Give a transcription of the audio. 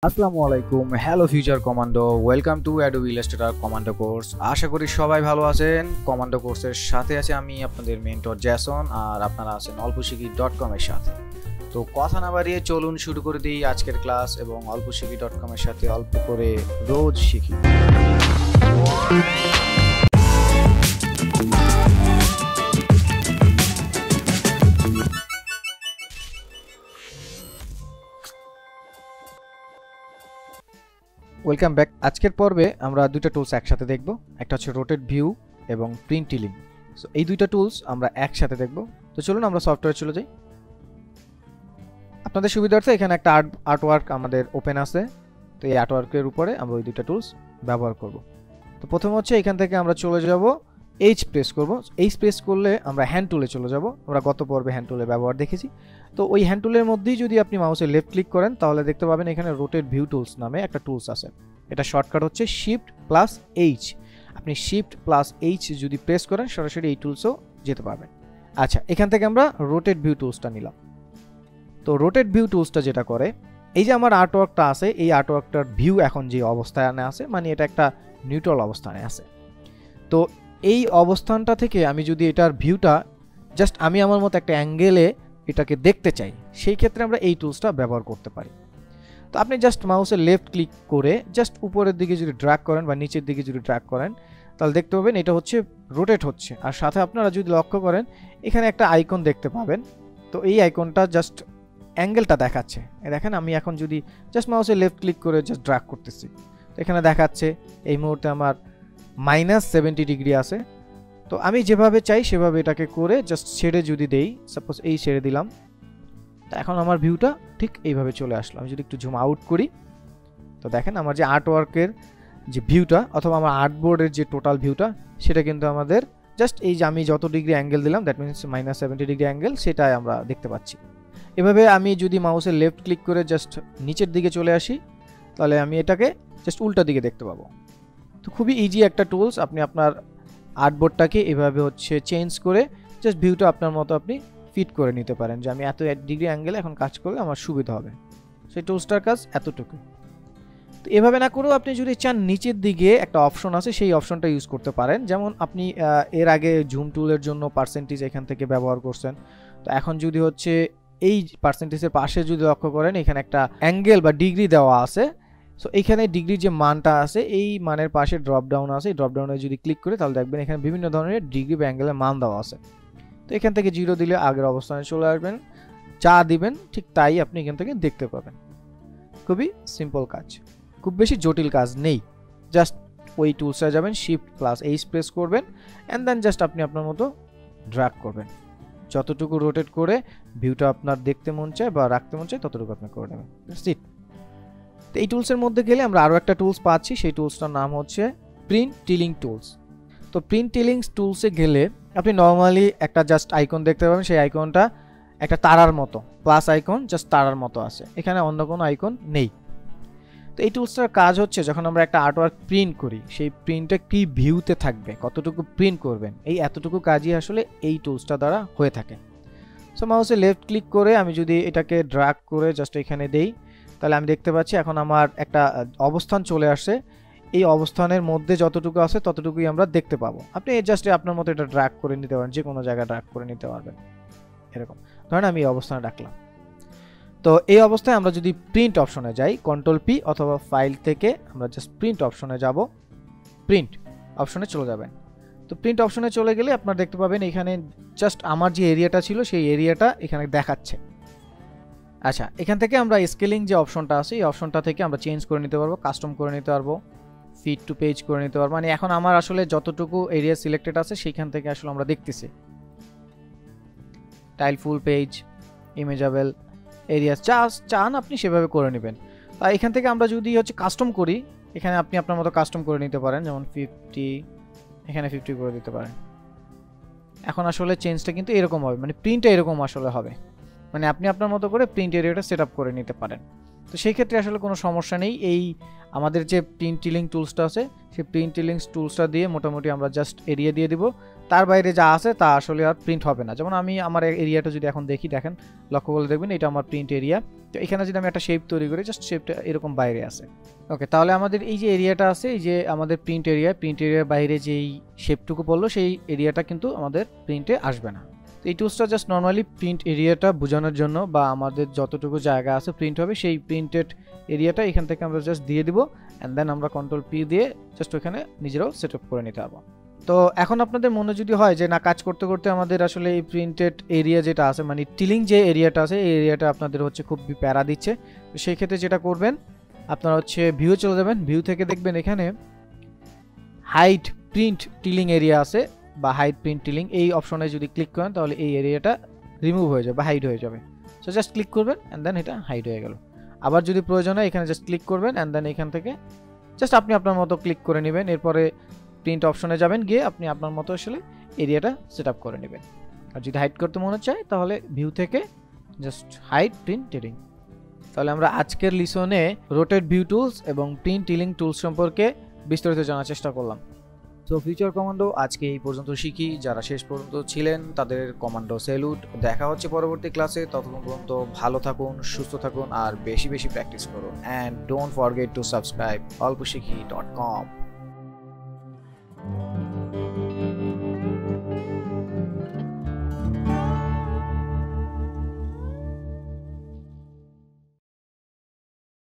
আসসালামু আলাইকুম, hello future commando, welcome to Adobe Illustrator commando course. আশা করি সবাই ভালো আছেন। কমান্ডো কোর্সের সাথে আছে আমি আপনাদের মেন্টর জ্যাসন, আর আপনারা আছেন অল্পশিখি.com এর সাথে। তো কথা না বাড়িয়ে চলুন শুরু করে দিই আজকের ক্লাস, এবং অল্পশিখি.com এর সাথে অল্প করে রোজ শিখি। Welcome back. আজকের পর্বে আমরা দুইটা টুলস একসাথে দেখব। একটা হচ্ছে রোটেট ভিউ এবং প্রিন্ট টিলিং। সো এই দুইটা টুলস আমরা একসাথে দেখব। তো চলুন আমরা সফটওয়্যারে চলে যাই। আপনাদের সুবিধার্থে এখানে একটা আর্টওয়ার্ক আমাদের ওপেন আছে। তো এই আর্টওয়ার্কের উপরে আমরা ওই দুইটা টুলস ব্যবহার করব। তো প্রথমে হচ্ছে এখান থেকে আমরা চলে যাব, এইচ প্রেস করব। এইচ প্রেস করলে আমরা হ্যান্ড টুলে চলে যাব। আমরা গত পর্বে হ্যান্ড টুলের ব্যবহার দেখেছি। তো ওই হ্যান্ড টুলের মধ্যেই যদি আপনি মাউসে লেফট ক্লিক করেন তাহলে দেখতে পাবেন এখানে রোটেট ভিউ টুলস নামে একটা টুলস আছে। এটা শর্টকাট হচ্ছে Shift+H। আপনি Shift+H যদি প্রেস করেন সরাসরি এই টুলসও যেতে পারবেন। আচ্ছা, এখান থেকে আমরা রোটেট ভিউ টুলসটা নিলাম। তো রোটেট ভিউ টুলসটা যেটা করে, এই যে আমার আর্টওয়ার্কটা আছে, এই আর্টওয়ার্কটার ভিউ এখন যে অবস্থানে আছে, মানে এটা একটা নিউট্রাল অবস্থানে আছে। তো এই অবস্থানটা থেকে আমি যদি এটার ভিউটা জাস্ট আমি আমার মতো একটা অ্যাঙ্গেলে এটাকে দেখতে চাই, সেই ক্ষেত্রে আমরা এই টুলসটা ব্যবহার করতে পারি। তো আপনি জাস্ট মাউসের লেফট ক্লিক করে জাস্ট উপরের দিকে যদি ড্র্যাগ করেন বা নিচের দিকে যদি ড্র্যাগ করেন তাহলে দেখতে পাবেন এটা হচ্ছে রোটেট হচ্ছে। আর সাথে আপনারা যদি লক্ষ্য করেন এখানে একটা আইকন দেখতে পাবেন। তো এই আইকনটা জাস্ট অ্যাঙ্গেলটা দেখাচ্ছে। দেখেন আমি এখন যদি জাস্ট মাউসের লেফট ক্লিক করে জাস্ট ড্র্যাগ করতেছি, তো এখানে দেখাচ্ছে এই মুহূর্তে আমার -70 ডিগ্রি আছে। তো আমি যেভাবে চাই সেভাবে এটাকে করে জাস্ট ছেড়ে যদি দেই, সাপোজ এই ছেড়ে দিলাম, তো এখন আমার ভিউটা ঠিক এইভাবে চলে আসলো। আমি যদি একটু জুম আউট করি তো দেখেন আমার যে আর্টওয়ার্কের যে ভিউটা অথবা আমার আর্টবোর্ডের যে টোটাল ভিউটা সেটা কিন্তু আমাদের জাস্ট এই যে আমি যত ডিগ্রি অ্যাঙ্গেল দিলাম, দ্যাট মিনস -70 ডিগ্রি অ্যাঙ্গেল, সেটাই আমরা দেখতে পাচ্ছি। এভাবে আমি যদি মাউসের লেফট ক্লিক করে জাস্ট নিচের দিকে চলে আসি তাহলে আমি এটাকে জাস্ট উল্টা দিকে দেখতে পাবো। তো খুবই ইজি একটা টুলস। আপনি আপনার আর্টবোর্ডটাকে এভাবে হচ্ছে চেঞ্জ করে জাস্ট ভিউটা আপনার মতো আপনি ফিট করে নিতে পারেন, যে আমি এত ডিগ্রি অ্যাঙ্গেলে এখন কাজ করলে আমার সুবিধা হবে। সেই টুলসটার কাজ এতটুকু। তো এভাবে না করেও আপনি যদি চান নিচের দিকে একটা অপশন আছে, সেই অপশনটা ইউজ করতে পারেন। যেমন আপনি এর আগে জুম টুলের জন্য পার্সেন্টেজ এখান থেকে ব্যবহার করছেন। তো এখন যদি হচ্ছে এই পার্সেন্টেজের পাশে যদি লক্ষ্য করেন এখানে একটা অ্যাঙ্গেল বা ডিগ্রি দেওয়া আছে। সো এইখানে ডিগ্রির যে মানটা আছে এই মানের পাশে ড্রপ ডাউন আছে। এই ড্রপ ডাউনে যদি ক্লিক করে তাহলে দেখবেন এখানে বিভিন্ন ধরনের ডিগ্রি বা অ্যাঙ্গেলের মান দেওয়া আছে। তো এখান থেকে 0 দিলে আগের অবস্থানে চলে আসবেন, যা দিবেন ঠিক তাই আপনি এখান থেকে দেখতে পাবেন। খুবই সিম্পল কাজ, খুব বেশি জটিল কাজ নেই। জাস্ট ওই টুলসে যাবেন, Shift+H প্রেস করবেন, অ্যান্ড দেন জাস্ট আপনি আপনার মতো ড্র্যাগ করবেন। যতটুকু রোটেট করে ভিউটা আপনার দেখতে মন চায় বা রাখতে মন চায় ততটুকু আপনি করে নেবেন। তো এই টুলসের মধ্যে গেলে আমরা আরও একটা টুলস পাচ্ছি, সেই টুলসটার নাম হচ্ছে প্রিন্ট টিলিং টুলস। তো প্রিন্ট টিলিং টুলসে গেলে আপনি নর্মালি একটা জাস্ট আইকন দেখতে পাবেন, সেই আইকনটা একটা তারার মতো, প্লাস আইকন জাস্ট তারার মতো আছে, এখানে অন্য কোনো আইকন নেই। তো এই টুলসটার কাজ হচ্ছে যখন আমরা একটা আর্টওয়ার্ক প্রিন্ট করি সেই প্রিন্টটা কি ভিউতে থাকবে, কতটুকু প্রিন্ট করবেন, এই এতটুকু কাজই আসলে এই টুলসটা দ্বারা হয়ে থাকে। সো মাউসে লেফট ক্লিক করে আমি যদি এটাকে ড্র্যাগ করে জাস্ট এখানে দেই তাহলে আমি দেখতে পাচ্ছি এখন আমার একটা অবস্থান চলে আসছে। এই অবস্থানের মধ্যে যতটুকু আছে ততটুকুই আমরা দেখতে পাবো। আপনি জাস্ট আপনার মতো এটা ড্র্যাগ করে নিতে পারেন, যে কোনো জায়গায় ড্র্যাগ করে নিতে পারবেন। এরকম ধরেন আমি এই অবস্থানে রাখলাম। তো এই অবস্থায় আমরা যদি প্রিন্ট অপশনে যাই, Ctrl+P অথবা ফাইল থেকে আমরা জাস্ট প্রিন্ট অপশনে যাব, প্রিন্ট অপশনে চলে যাবেন। তো প্রিন্ট অপশনে চলে গেলে আপনারা দেখতে পাবেন এখানে জাস্ট আমার যে এরিয়াটা ছিল সেই এরিয়াটা এখানে দেখাচ্ছে। আচ্ছা, এখান থেকে আমরা স্কেলিং যে অপশনটা আছে এই অপশনটা থেকে আমরা চেঞ্জ করে নিতে পারবো, কাস্টম করে নিতে পারবো, ফিট টু পেজ করে নিতে পারবো। মানে এখন আমার আসলে যতটুকু এরিয়া সিলেক্টেড আছে সেইখান থেকে আসলে আমরা দেখতেছি। টাইল ফুল পেজ, ইমেজেবল এরিয়া চান আপনি সেভাবে করে নেবেন। আর এখান থেকে আমরা যদি হচ্ছে কাস্টম করি, এখানে আপনি আপনার মতো কাস্টম করে নিতে পারেন, যেমন 50, এখানে 50 করে দিতে পারেন। এখন আসলে চেঞ্জটা কিন্তু এরকম হবে, মানে প্রিন্টটা এরকম আসলে হবে, মানে আপনি আপনার মতো করে প্রিন্ট এরিয়াটা সেট আপ করে নিতে পারেন। তো সেই ক্ষেত্রে আসলে কোনো সমস্যা নেই। এই আমাদের যে প্রিন্ট টিলিং টুলসটা আছে সেই প্রিন্ট টিলিং টুলসটা দিয়ে মোটামুটি আমরা জাস্ট এরিয়া দিয়ে দিব, তার বাইরে যা আছে তা আসলে আর প্রিন্ট হবে না। যেমন আমি আমার এরিয়াটা যদি এখন দেখি, দেখেন লক্ষ্য করে দেখবেন এটা আমার প্রিন্ট এরিয়া। তো এখানে যদি আমি একটা শেপ তৈরি করি, জাস্ট শেপটা এরকম বাইরে আছে। ওকে, তাহলে আমাদের এই যে এরিয়াটা আছে, এই যে আমাদের প্রিন্ট এরিয়ার বাইরে যেই শেপটুকু পড়লো সেই এরিয়াটা কিন্তু আমাদের প্রিন্টে আসবে না। তো এই টুলসটা জাস্ট নর্মালি প্রিন্ট এরিয়াটা বোঝানোর জন্য, বা আমাদের যতটুকু জায়গা আছে প্রিন্ট হবে সেই প্রিন্টেড এরিয়াটা এখান থেকে আমরা জাস্ট দিয়ে দিব, অ্যান্ড দেন আমরা কন্ট্রোল পি দিয়ে জাস্ট ওখানে নিজেরাও সেট আপ করে নিতে পারবো। তো এখন আপনাদের মনে যদি হয় যে না, কাজ করতে করতে আমাদের আসলে এই প্রিন্টেড এরিয়া যেটা আছে, মানে টিলিং যে এরিয়াটা আছে, এই এরিয়াটা আপনাদের হচ্ছে খুব প্যারা দিচ্ছে, তো সেই ক্ষেত্রে যেটা করবেন আপনারা হচ্ছে ভিউ চলে যাবেন। ভিউ থেকে দেখবেন এখানে হাইড প্রিন্ট টিলিং এরিয়া আছে, বা হাইড প্রিন্ট টিলিং, এই অপশনে যদি ক্লিক করেন তাহলে এই এরিয়াটা রিমুভ হয়ে যাবে বা হাইড হয়ে যাবে। সো জাস্ট ক্লিক করবেন অ্যান্ড দেন এটা হাইড হয়ে গেল। আবার যদি প্রয়োজন হয় এখানে জাস্ট ক্লিক করবেন অ্যান্ড দেন এখান থেকে জাস্ট আপনি আপনার মতো ক্লিক করে নেবেন। এরপরে প্রিন্ট অপশনে যাবেন, গিয়ে আপনি আপনার মতো আসলে এরিয়াটা সেট আপ করে নেবেন। আর যদি হাইড করতে মনে চায় তাহলে ভিউ থেকে জাস্ট হাইড প্রিন্ট টিলিং। তাহলে আমরা আজকের লিসনে রোটেট ভিউ টুলস এবং প্রিন্ট টিলিং টুলস সম্পর্কে বিস্তারিত জানার চেষ্টা করলাম। তো ফিউচার কমান্ডো আজকে এই পর্যন্ত শিখি। যারা শেষ পর্যন্ত ছিলেন তাদের কমান্ডো স্যালুট। দেখা হচ্ছে পরবর্তী ক্লাসে। ততক্ষণ পর্যন্ত ভালো থাকুন, সুস্থ থাকুন আর বেশি বেশি প্র্যাকটিস করুন। And don't forget to subscribe olposhikhi.com।